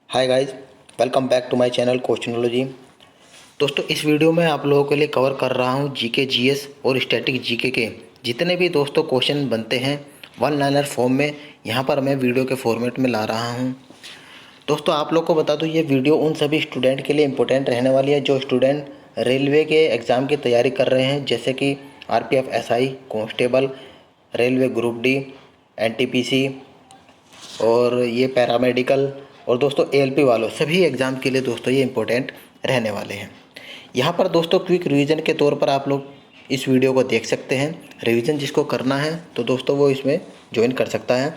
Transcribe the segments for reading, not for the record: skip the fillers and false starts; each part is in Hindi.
Hi guys, welcome back to my channel questionology. दोस्तों, इस वीडियो में आप लोगों के लिए कवर कर रहा हूं जीके, जीएस और स्टैटिक जीके के जितने भी दोस्तों क्वेश्चन बनते हैं वन लाइनर फॉर्म में, यहां पर मैं वीडियो के फॉर्मेट में ला रहा हूं। दोस्तों, आप लोग को बता दूं, ये वीडियो उन सभी स्टूडेंट के लिए इम्पोर्टेंट रहने वाली है जो स्टूडेंट रेलवे के एग्ज़ाम की तैयारी कर रहे हैं, जैसे कि RPF, SI, constable, railway group D, NTPC और ये पैरामेडिकल और दोस्तों एएलपी वालों सभी एग्ज़ाम के लिए दोस्तों ये इम्पोर्टेंट रहने वाले हैं। यहाँ पर दोस्तों क्विक रिवीजन के तौर पर आप लोग इस वीडियो को देख सकते हैं। रिवीजन जिसको करना है तो दोस्तों वो इसमें ज्वाइन कर सकता है,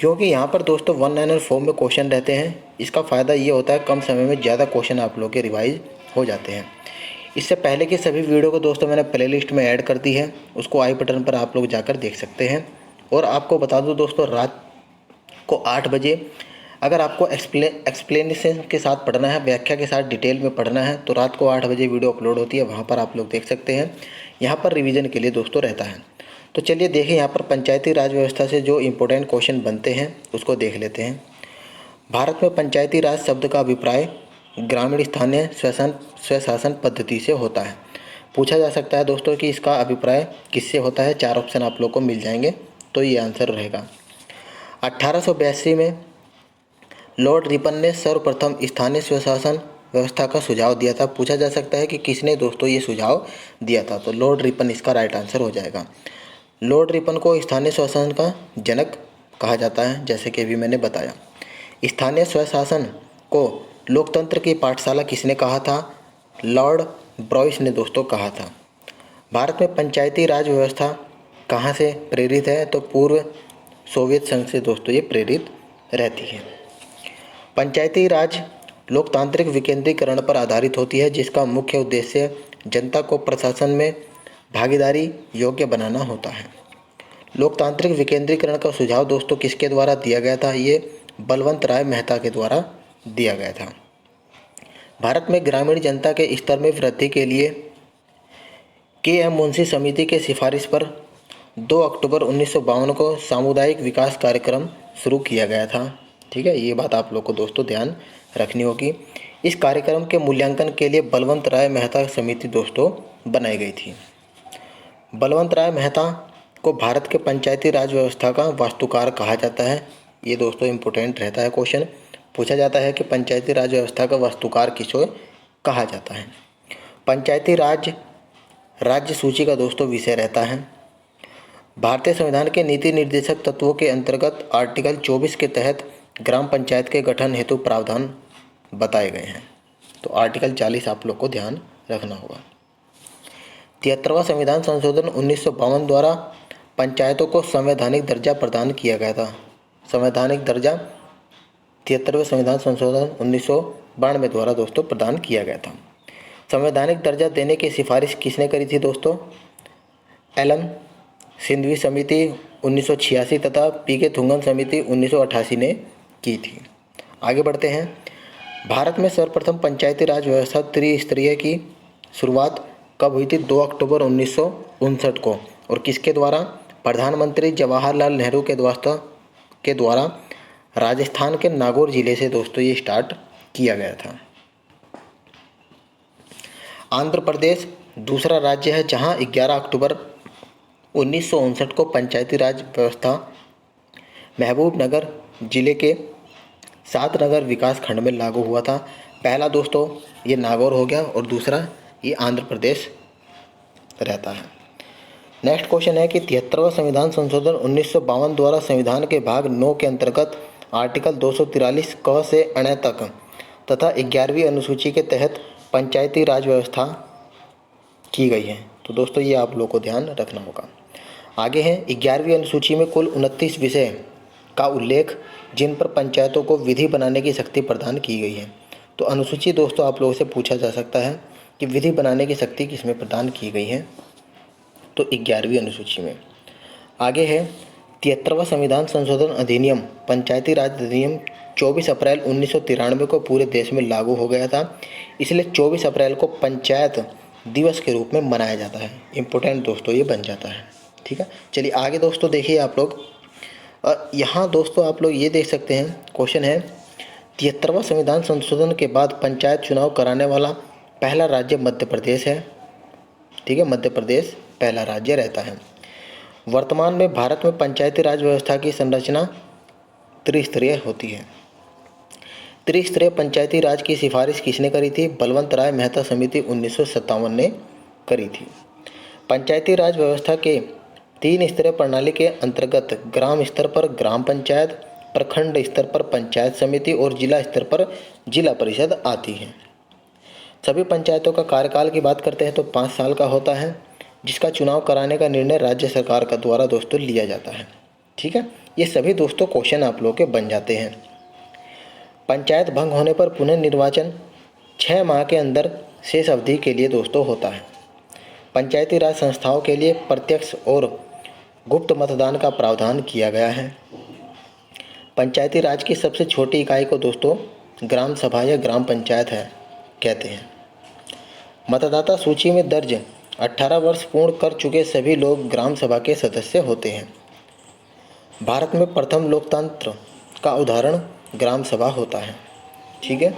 क्योंकि यहाँ पर दोस्तों वन लाइनर फॉर्म में क्वेश्चन रहते हैं। इसका फ़ायदा ये होता है कम समय में ज़्यादा क्वेश्चन आप लोग के रिवाइज हो जाते हैं। इससे पहले की सभी वीडियो को दोस्तों मैंने प्लेलिस्ट में ऐड कर दी है, उसको आई बटन पर आप लोग जाकर देख सकते हैं। और आपको बता दूँ दोस्तों, रात को 8 बजे अगर आपको एक्सप्लेनेशन के साथ पढ़ना है, व्याख्या के साथ डिटेल में पढ़ना है, तो रात को 8 बजे वीडियो अपलोड होती है, वहाँ पर आप लोग देख सकते हैं। यहाँ पर रिवीजन के लिए दोस्तों रहता है। तो चलिए देखें, यहाँ पर पंचायती राज व्यवस्था से जो इम्पोर्टेंट क्वेश्चन बनते हैं उसको देख लेते हैं। भारत में पंचायती राज शब्द का अभिप्राय ग्रामीण स्थानीय स्वशासन पद्धति से होता है। पूछा जा सकता है दोस्तों कि इसका अभिप्राय किससे होता है। 4 ऑप्शन आप लोग को मिल जाएंगे, तो ये आंसर रहेगा। 1882 में लॉर्ड रिपन ने सर्वप्रथम स्थानीय स्वशासन व्यवस्था का सुझाव दिया था। पूछा जा सकता है कि किसने दोस्तों ये सुझाव दिया था, तो लॉर्ड रिपन इसका राइट आंसर हो जाएगा। लॉर्ड रिपन को स्थानीय स्वशासन का जनक कहा जाता है, जैसे कि अभी मैंने बताया। स्थानीय स्वशासन को लोकतंत्र की पाठशाला किसने कहा था? लॉर्ड ब्रॉयस ने दोस्तों कहा था। भारत में पंचायती राज व्यवस्था कहाँ से प्रेरित है? तो पूर्व सोवियत संघ से दोस्तों ये प्रेरित रहती है। पंचायती राज लोकतांत्रिक विकेंद्रीकरण पर आधारित होती है, जिसका मुख्य उद्देश्य जनता को प्रशासन में भागीदारी योग्य बनाना होता है। लोकतांत्रिक विकेंद्रीकरण का सुझाव दोस्तों किसके द्वारा दिया गया था? ये बलवंत राय मेहता के द्वारा दिया गया था। भारत में ग्रामीण जनता के स्तर में वृद्धि के लिए के.एम. मुंशी समिति के सिफारिश पर 2 अक्टूबर 1952 को सामुदायिक विकास कार्यक्रम शुरू किया गया था। ठीक है, ये बात आप लोग को दोस्तों ध्यान रखनी होगी। इस कार्यक्रम के मूल्यांकन के लिए बलवंत राय मेहता समिति दोस्तों बनाई गई थी। बलवंत राय मेहता को भारत के पंचायती राज व्यवस्था का वास्तुकार कहा जाता है। ये दोस्तों इम्पोर्टेंट रहता है क्वेश्चन। पूछा जाता है कि पंचायती राज व्यवस्था का वास्तुकार किसको कहा जाता है। पंचायती राज राज्य सूची का दोस्तों विषय रहता है। भारतीय संविधान के नीति निर्देशक तत्वों के अंतर्गत आर्टिकल 24 के तहत ग्राम पंचायत के गठन हेतु प्रावधान बताए गए हैं। तो आर्टिकल 40 आप लोग को ध्यान रखना होगा। 73वां संविधान संशोधन 1952 द्वारा पंचायतों को संवैधानिक दर्जा प्रदान किया गया था। संवैधानिक दर्जा 73वें संविधान संशोधन 1992 द्वारा दोस्तों प्रदान किया गया था। संवैधानिक दर्जा देने की सिफारिश किसने करी थी दोस्तों? एलन सिंघवी समिति 1986 तथा पी.के. थुंगन समिति 1988 ने की थी। आगे बढ़ते हैं। भारत में सर्वप्रथम पंचायती राज व्यवस्था त्रिस्तरीय की शुरुआत कब हुई थी? 2 अक्टूबर 1959 को। और किसके द्वारा? प्रधानमंत्री जवाहरलाल नेहरू के द्वारा राजस्थान के नागौर जिले से दोस्तों ये स्टार्ट किया गया था। आंध्र प्रदेश दूसरा राज्य है जहां 11 अक्टूबर 1959 को पंचायती राज व्यवस्था महबूबनगर जिले के 7 नगर विकास खंड में लागू हुआ था। पहला दोस्तों ये नागौर हो गया और दूसरा ये आंध्र प्रदेश रहता है। नेक्स्ट क्वेश्चन है कि 73वां संविधान संशोधन 1952 द्वारा संविधान के भाग 9 के अंतर्गत आर्टिकल 243 क से ण तक तथा 11वीं अनुसूची के तहत पंचायती राज व्यवस्था की गई है। तो दोस्तों ये आप लोग को ध्यान रखना होगा। आगे है 11वीं अनुसूची में कुल 29 विषय का उल्लेख जिन पर पंचायतों को विधि बनाने की शक्ति प्रदान की गई है। तो अनुसूची दोस्तों आप लोगों से पूछा जा सकता है कि विधि बनाने की शक्ति किसमें प्रदान की गई है? तो 11वीं अनुसूची में। आगे है 73वां संविधान संशोधन अधिनियम पंचायती राज अधिनियम 24 अप्रैल 1993 को पूरे देश में लागू हो गया था। इसलिए 24 अप्रैल को पंचायत दिवस के रूप में मनाया जाता है। इम्पोर्टेंट दोस्तों ये बन जाता है। ठीक है, चलिए आगे दोस्तों देखिए आप लोग। यहाँ दोस्तों आप लोग ये देख सकते हैं, क्वेश्चन है 73वां संविधान संशोधन के बाद पंचायत चुनाव कराने वाला पहला राज्य मध्य प्रदेश है। ठीक है, मध्य प्रदेश पहला राज्य रहता है। वर्तमान में भारत में पंचायती राज व्यवस्था की संरचना त्रिस्तरीय होती है। त्रिस्तरीय पंचायती राज की सिफारिश किसने करी थी? बलवंत राय मेहता समिति 1957 ने करी थी। पंचायती राज व्यवस्था के 3 स्तरीय प्रणाली के अंतर्गत ग्राम स्तर पर ग्राम पंचायत, प्रखंड स्तर पर पंचायत समिति और जिला स्तर पर जिला परिषद आती है। सभी पंचायतों का कार्यकाल की बात करते हैं तो 5 साल का होता है, जिसका चुनाव कराने का निर्णय राज्य सरकार का द्वारा दोस्तों लिया जाता है। ठीक है, ये सभी दोस्तों क्वेश्चन आप लोगों के बन जाते हैं। पंचायत भंग होने पर पुनः निर्वाचन 6 माह के अंदर शेष अवधि के लिए दोस्तों होता है। पंचायती राज संस्थाओं के लिए प्रत्यक्ष और गुप्त मतदान का प्रावधान किया गया है। पंचायती राज की सबसे छोटी इकाई को दोस्तों ग्राम सभा या ग्राम पंचायत है कहते हैं। मतदाता सूची में दर्ज 18 वर्ष पूर्ण कर चुके सभी लोग ग्राम सभा के सदस्य होते हैं। भारत में प्रथम लोकतंत्र का उदाहरण ग्राम सभा होता है। ठीक है,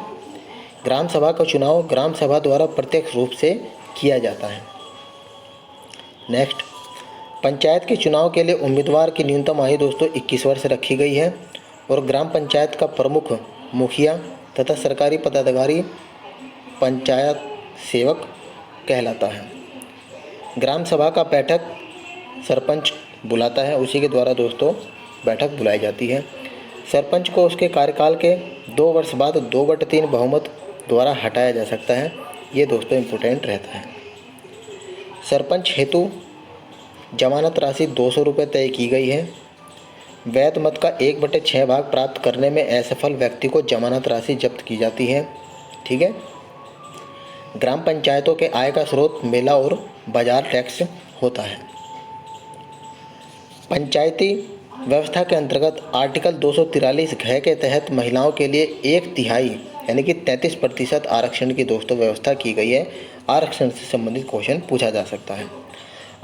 ग्राम सभा का चुनाव ग्राम सभा द्वारा प्रत्यक्ष रूप से किया जाता है। नेक्स्ट, पंचायत के चुनाव के लिए उम्मीदवार की न्यूनतम आयु दोस्तों 21 वर्ष रखी गई है और ग्राम पंचायत का प्रमुख मुखिया तथा सरकारी पदाधिकारी पंचायत सेवक कहलाता है। ग्राम सभा का बैठक सरपंच बुलाता है, उसी के द्वारा दोस्तों बैठक बुलाई जाती है। सरपंच को उसके कार्यकाल के 2 वर्ष बाद 2/3 बहुमत द्वारा हटाया जा सकता है। ये दोस्तों इम्पोर्टेंट रहता है। सरपंच हेतु जमानत राशि 200 रुपये तय की गई है। वैध मत का 1/6 भाग प्राप्त करने में असफल व्यक्ति को जमानत राशि जब्त की जाती है। ठीक है, ग्राम पंचायतों के आय का स्रोत मेला और बाजार टैक्स होता है। पंचायती व्यवस्था के अंतर्गत आर्टिकल 243 घ के तहत महिलाओं के लिए 1/3 यानी कि 33% आरक्षण की दोस्तों व्यवस्था की गई है। आरक्षण से संबंधित क्वेश्चन पूछा जा सकता है।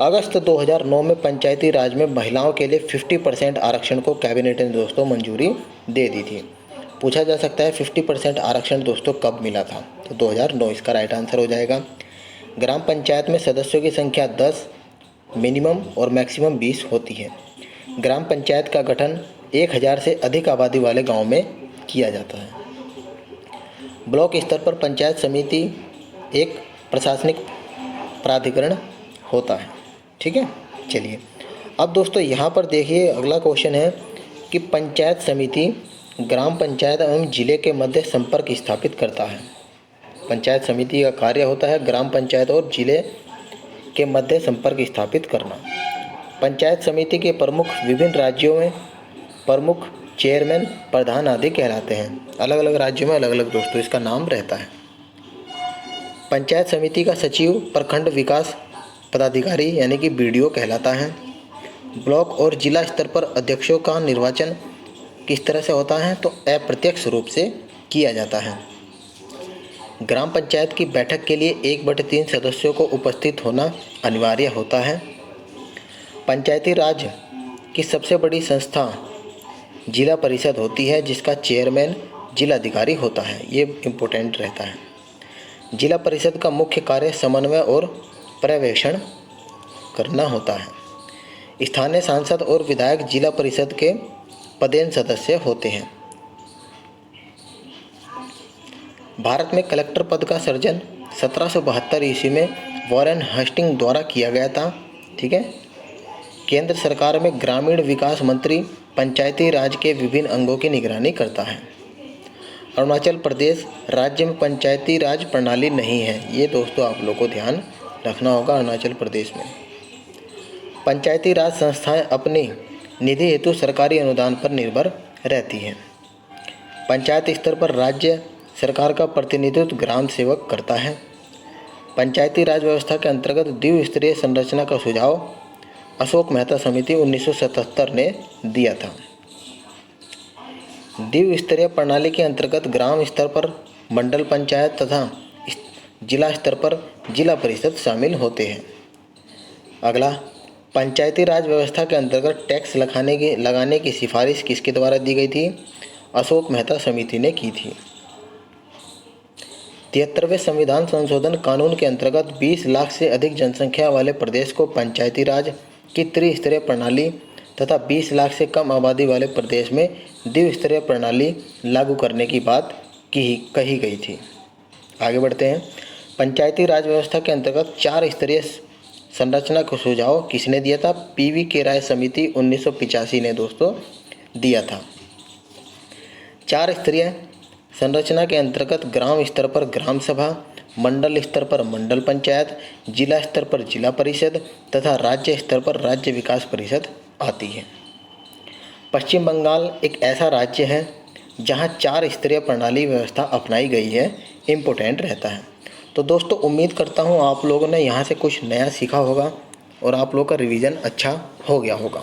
अगस्त 2009 में पंचायती राज में महिलाओं के लिए 50% आरक्षण को कैबिनेट ने दोस्तों मंजूरी दे दी थी। पूछा जा सकता है 50% आरक्षण दोस्तों कब मिला था? तो 2009 इसका राइट आंसर हो जाएगा। ग्राम पंचायत में सदस्यों की संख्या 10 मिनिमम और मैक्सिमम 20 होती है। ग्राम पंचायत का गठन 1000 से अधिक आबादी वाले गांव में किया जाता है। ब्लॉक स्तर पर पंचायत समिति एक प्रशासनिक प्राधिकरण होता है। ठीक है, चलिए अब दोस्तों यहाँ पर देखिए अगला क्वेश्चन है कि पंचायत समिति ग्राम पंचायत एवं जिले के मध्य संपर्क स्थापित करता है। पंचायत समिति का कार्य होता है ग्राम पंचायत और जिले के मध्य संपर्क स्थापित करना। पंचायत समिति के प्रमुख विभिन्न राज्यों में प्रमुख, चेयरमैन, प्रधान आदि कहलाते हैं। अलग अलग राज्यों में अलग अलग दोस्तों इसका नाम रहता है। पंचायत समिति का सचिव प्रखंड विकास पदाधिकारी यानी कि BDO कहलाता है। ब्लॉक और जिला स्तर पर अध्यक्षों का निर्वाचन किस तरह से होता है? तो अप्रत्यक्ष रूप से किया जाता है। ग्राम पंचायत की बैठक के लिए 1/3 सदस्यों को उपस्थित होना अनिवार्य होता है। पंचायती राज की सबसे बड़ी संस्था जिला परिषद होती है, जिसका चेयरमैन जिलाधिकारी होता है। ये इम्पोर्टेंट रहता है। जिला परिषद का मुख्य कार्य समन्वय और पर्यवेक्षण करना होता है। स्थानीय सांसद और विधायक जिला परिषद के पदेन सदस्य होते हैं। भारत में कलेक्टर पद का सृजन 1772 ईस्वी में वॉरेन हेस्टिंग द्वारा किया गया था। ठीक है, केंद्र सरकार में ग्रामीण विकास मंत्री पंचायती राज के विभिन्न अंगों की निगरानी करता है। अरुणाचल प्रदेश राज्य में पंचायती राज प्रणाली नहीं है। ये दोस्तों आप लोगों को ध्यान रखना होगा। अरुणाचल प्रदेश में पंचायती राज संस्थाएं अपनी निधि हेतु सरकारी अनुदान पर निर्भर रहती हैं। पंचायत स्तर पर राज्य सरकार का प्रतिनिधित्व ग्राम सेवक करता है। पंचायती राज व्यवस्था के अंतर्गत द्विस्तरीय संरचना का सुझाव अशोक मेहता समिति 1977 ने दिया था। द्विस्तरीय प्रणाली के अंतर्गत ग्राम स्तर पर मंडल पंचायत तथा जिला स्तर पर जिला परिषद शामिल होते हैं। अगला, पंचायती राज व्यवस्था के अंतर्गत टैक्स लगाने की सिफारिश किसके द्वारा दी गई थी? अशोक मेहता समिति ने की थी। 73वें संविधान संशोधन कानून के अंतर्गत 20 लाख से अधिक जनसंख्या वाले प्रदेश को पंचायती राज की त्रिस्तरीय प्रणाली तथा 20 लाख से कम आबादी वाले प्रदेश में द्विस्तरीय प्रणाली लागू करने की बात कही गई थी। आगे बढ़ते हैं। पंचायती राज व्यवस्था के अंतर्गत 4 स्तरीय संरचना का सुझाव किसने दिया था? पीवी के राय समिति 1985 ने दोस्तों दिया था। 4 स्तरीय संरचना के अंतर्गत ग्राम स्तर पर ग्राम सभा, मंडल स्तर पर मंडल पंचायत, जिला स्तर पर जिला परिषद तथा राज्य स्तर पर राज्य विकास परिषद आती है। पश्चिम बंगाल एक ऐसा राज्य है जहां 4 स्तरीय प्रणाली व्यवस्था अपनाई गई है, इम्पोर्टेंट रहता है। तो दोस्तों उम्मीद करता हूं आप लोगों ने यहां से कुछ नया सीखा होगा और आप लोग का रिवीजन अच्छा हो गया होगा।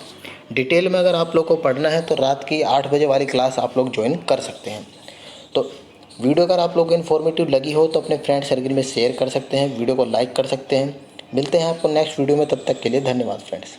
डिटेल में अगर आप लोग को पढ़ना है तो रात की 8 बजे वाली क्लास आप लोग ज्वाइन कर सकते हैं। तो वीडियो अगर आप लोग को इन्फॉर्मेटिव लगी हो तो अपने फ्रेंड सर्कल में शेयर कर सकते हैं, वीडियो को लाइक कर सकते हैं। मिलते हैं आपको नेक्स्ट वीडियो में, तब तक के लिए धन्यवाद फ्रेंड्स।